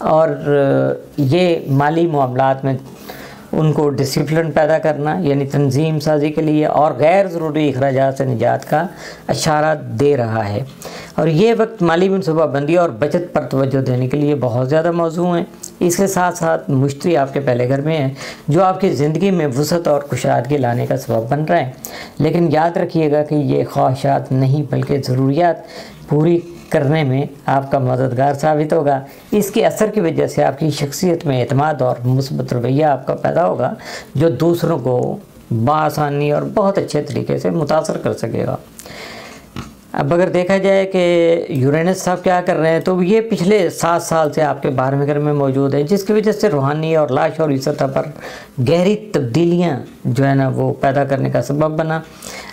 और ये माली मामलात में उनको डिसिप्लिन पैदा करना यानी तंजीम साजी के लिए और गैर ज़रूरी अखराजात से निजात का इशारा दे रहा है। और ये वक्त माली मनसूबाबंदी और बचत पर तवज्जो देने के लिए बहुत ज़्यादा मौजू है। इसके साथ साथ मुश्तरी आपके पहले घर में है जो आपकी ज़िंदगी में वसअत और कुशादगी लाने का सबब बन रहा है। लेकिन याद रखिएगा कि ये ख्वाहिशात नहीं बल्कि ज़रूरियात पूरी करने में आपका मददगार साबित होगा। इसके असर की वजह से आपकी शख्सियत में एतमाद और मुस्बत रवैया आपका पैदा होगा जो दूसरों को बआसानी और बहुत अच्छे तरीके से मुतासर कर सकेगा। अब अगर देखा जाए कि यूरेनस साहब क्या कर रहे हैं तो ये पिछले 7 साल से आपके 12वें घर में मौजूद है, जिसकी वजह से रूहानी और लाशौरी सतह पर गहरी तब्दीलियाँ जो है ना वो पैदा करने का सबब बना।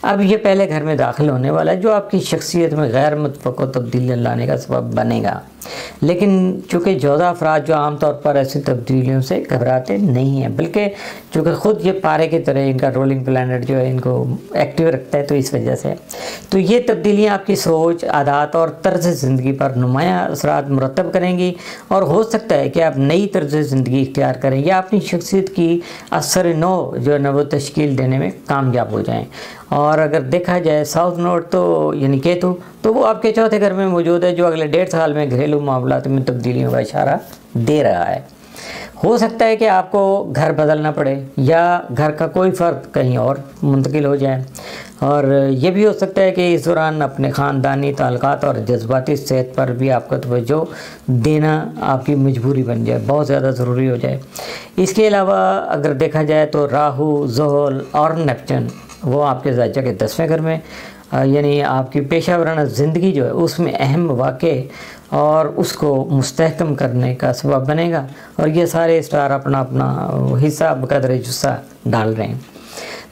अब ये पहले घर में दाखिल होने वाला है जो आपकी शख्सियत में गैर मुतफ़क़ तब्दीलियाँ लाने का सबब बनेगा। लेकिन चूँकि जोधा अफराद जो आमतौर पर ऐसी तब्दीलियों से घबराते नहीं हैं, बल्कि चूँकि ख़ुद ये पारे की तरह इनका रोलिंग प्लानट जो है इनको एक्टिव रखता है, तो इस वजह से तो ये तब्दीलियाँ आपकी सोच, आदत और तर्ज़ ज़िंदगी पर नुमायाँ असरात मुरतब करेंगी और हो सकता है कि आप नई तर्ज़ ज़िंदगी इख्तियार करें या अपनी शख्सियत की असर नो जो है ना वो तश्कील देने में कामयाब हो जाएँ। और अगर देखा जाए साउथ नोड तो यानी केतु तो वो आपके चौथे घर में मौजूद है जो अगले 1.5 साल में घरेलू मामलात में तब्दीलियों का इशारा दे रहा है। हो सकता है कि आपको घर बदलना पड़े या घर का कोई फ़र्द कहीं और मुंतकिल हो जाए, और ये भी हो सकता है कि इस दौरान अपने ख़ानदानी ताल्लुकात और जज्बाती सेहत पर भी आपका तवज्जो देना आपकी मजबूरी बन जाए, बहुत ज़्यादा ज़रूरी हो जाए। इसके अलावा अगर देखा जाए तो राहु, ज़ोहल और नेपच्यून वो आपके ज़ायचा के 10वें घर में यानी आपकी पेशा वराना ज़िंदगी जो है उसमें अहम वाक़े और उसको मुस्तहकम करने का सबब बनेगा। और ये सारे स्टार अपना अपना हिस्सा बकदर जुस्सा डाल रहे हैं।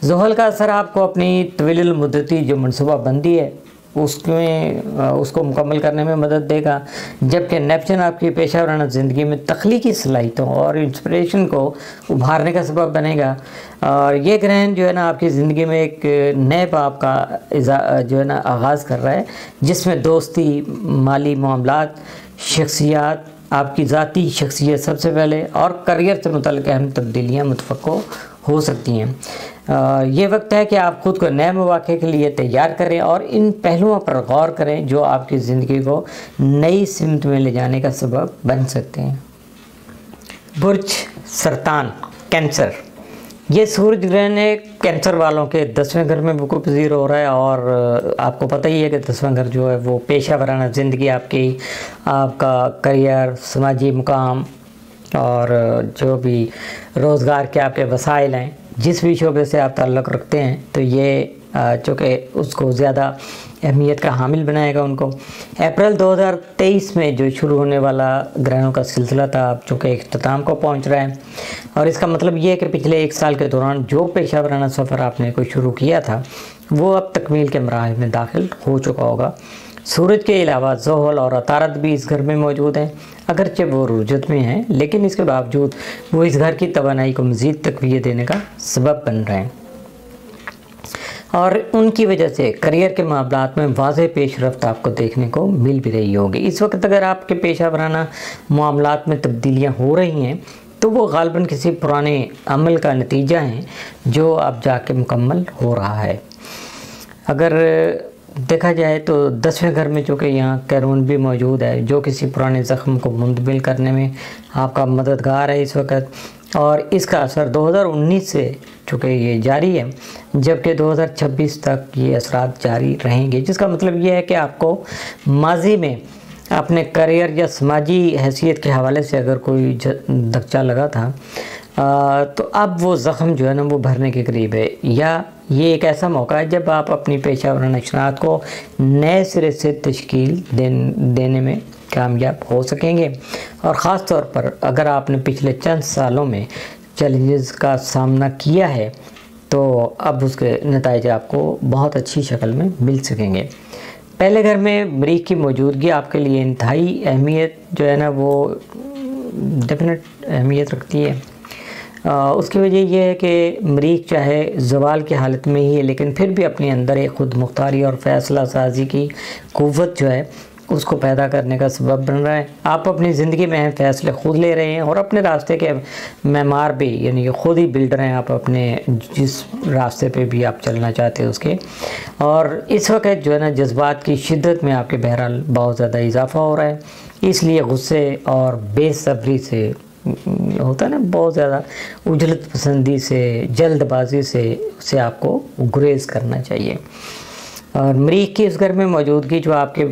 ज़ोहल का असर आपको अपनी तवील मुद्दती जो मनसूबाबंदी है उसको मुकम्मल करने में मदद देगा, जबकि नेपच्यून आपकी पेशा वराना ज़िंदगी में तख्लीकी सलाहियतों और इंस्पिरेशन को उभारने का सबब बनेगा। और ये ग्रहण जो है ना आपकी ज़िंदगी में एक नए बाब का जो है ना आगाज़ कर रहा है, जिसमें दोस्ती, माली मामलात, शख्सियात, आपकी ज़ाती शख्सियत सबसे पहले और करियर से मुतल्लिक़ अहम तब्दीलियाँ मुतफ़क्को हो सकती हैं। ये वक्त है कि आप ख़ुद को नए मौक़े के लिए तैयार करें और इन पहलुओं पर गौर करें जो आपकी ज़िंदगी को नई सिमत में ले जाने का सबब बन सकते हैं। बुर्ज सरतान कैंसर, ये सूरज ग्रहण है कैंसर वालों के 10वें घर में वक़ूअ पज़ीर हो रहा है। और आपको पता ही है कि 10वां घर जो है वो पेशा वराना ज़िंदगी, आपका करियर, समाजी मुकाम और जो भी रोज़गार के आपके वसाइल हैं, जिस भी शोबे से आप ताल्लुक़ रखते हैं, तो ये चूँकि उसको ज़्यादा अहमियत का हामिल बनाएगा उनको। अप्रैल 2023 में जो शुरू होने वाला ग्रहणों का सिलसिला था अब चूँकि इख्तिताम को पहुँच रहा है, और इसका मतलब ये है कि पिछले 1 साल के दौरान जो पेशा वराना सफ़र आपने कोई शुरू किया था वो अब तकमील के मराहिल में दाखिल हो चुका होगा। सूरज के अलावा ज़ोहल और अतारद भी इस घर में मौजूद हैं, अगरचे वो रुजत में हैं, लेकिन इसके बावजूद वो इस घर की तवानाई को मज़ीद तक़वियत देने का सबब बन रहे हैं और उनकी वजह से करियर के मामलात में वाज़ेह पेशरफ्त आपको देखने को मिल भी रही होगी। इस वक्त अगर आपके पेशा वराना मामलात में तब्दीलियाँ हो रही हैं तो वो ग़ालिबन किसी पुराने अमल का नतीजा है जो अब जाके मुकम्मल हो रहा है। अगर देखा जाए तो 10वें घर में चूँकि यहाँ कैरून भी मौजूद है जो किसी पुराने ज़ख्म को मुंतबिल करने में आपका मददगार है इस वक्त, और इसका असर 2019 से चूँकि ये जारी है, जबकि 2026 तक ये असरात जारी रहेंगे, जिसका मतलब ये है कि आपको माजी में अपने करियर या समाजी हैसियत के हवाले से अगर कोई धक्का लगा था तो अब वो ज़ख्म जो है ना वो भरने के करीब है, या ये एक ऐसा मौका है जब आप अपनी पेशा वराना शनाख्त को नए सिरे से तश्कील देने में कामयाब हो सकेंगे। और ख़ास तौर पर अगर आपने पिछले चंद सालों में चैलेंजेस का सामना किया है तो अब उसके नतीजे आपको बहुत अच्छी शक्ल में मिल सकेंगे। पहले घर में मरीख की मौजूदगी आपके लिए इंतहाई अहमियत जो है ना वो डेफिनेट अहमियत रखती है। उसकी वजह यह है कि मरीख चाहे ज़वाल की हालत में ही है, लेकिन फिर भी अपने अंदर एक ख़ुद मुख्तारी और फ़ैसला साजी की क़ुव्वत जो है उसको पैदा करने का सबब बन रहा है। आप अपनी ज़िंदगी में अहम फैसले खुद ले रहे हैं और अपने रास्ते के मेमार भी, यानी कि खुद ही बिल्डर हैं आप अपने, जिस रास्ते पे भी आप चलना चाहते हैं उसके। और इस वक्त जो है ना, जज्बात की शिद्दत में आपके बहरहाल बहुत ज़्यादा इजाफा हो रहा है, इसलिए गुस्से और बेसब्री से होता है ना, बहुत ज़्यादा उजलत पसंदी से, जल्दबाजी से आपको गुरेज करना चाहिए। और मरीख की इस घर में मौजूदगी जो आपके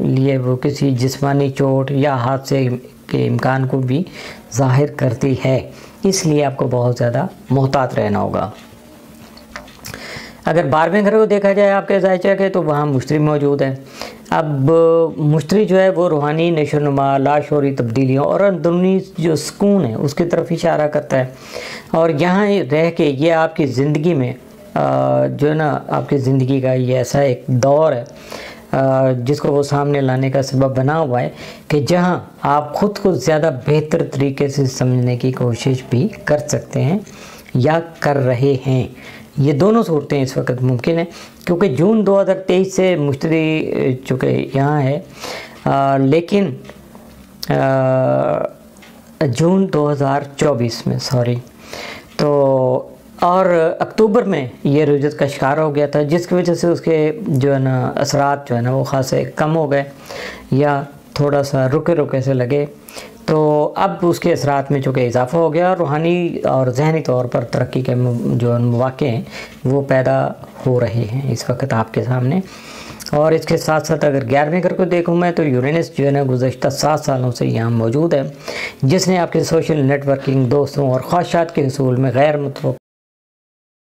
लिए वो किसी जिस्मानी चोट या हादसे के इम्कान को भी ज़ाहिर करती है, इसलिए आपको बहुत ज़्यादा मोहतात रहना होगा। अगर 12वें घर को देखा जाए आपके ज़ायचा के, तो वहाँ मुश्तरी मौजूद है। अब मुश्तरी जो है वो रूहानी नशोनुमा, लाशोरी तब्दीलियों और अंदरूनी जो सुकून है उसकी तरफ इशारा करता है। और यहाँ रह के ये आपकी ज़िंदगी में जो है ना, आपकी ज़िंदगी का ये ऐसा एक दौर है जिसको वो सामने लाने का सबब बना हुआ है कि जहाँ आप ख़ुद को ज़्यादा बेहतर तरीके से समझने की कोशिश भी कर सकते हैं या कर रहे हैं। ये दोनों सूरतें इस वक्त मुमकिन है, क्योंकि जून 2023 से मुश्तरी चूँकि यहाँ है, लेकिन जून 2024 में तो और अक्टूबर में ये रुजत का शिकार हो गया था, जिसकी वजह से उसके जो है ना असरात जो है ना वो ख़ासे कम हो गए या थोड़ा सा रुके रुके से लगे। तो अब उसके असरात में चूँकि इजाफा हो गया और रूहानी और जहनी तौर पर तरक्की के जो मौक़े हैं वो पैदा हो रहे हैं इस वक्त आपके सामने। और इसके साथ साथ अगर 11वें घर को देखूँ मैं, तो यूरेनस जो है ना गुज़श्ता 7 सालों से यहाँ मौजूद है, जिसने आपके सोशल नेटवर्किंग, दोस्तों और ख्वाहिशात के हसूल में गैर मुतवक्किल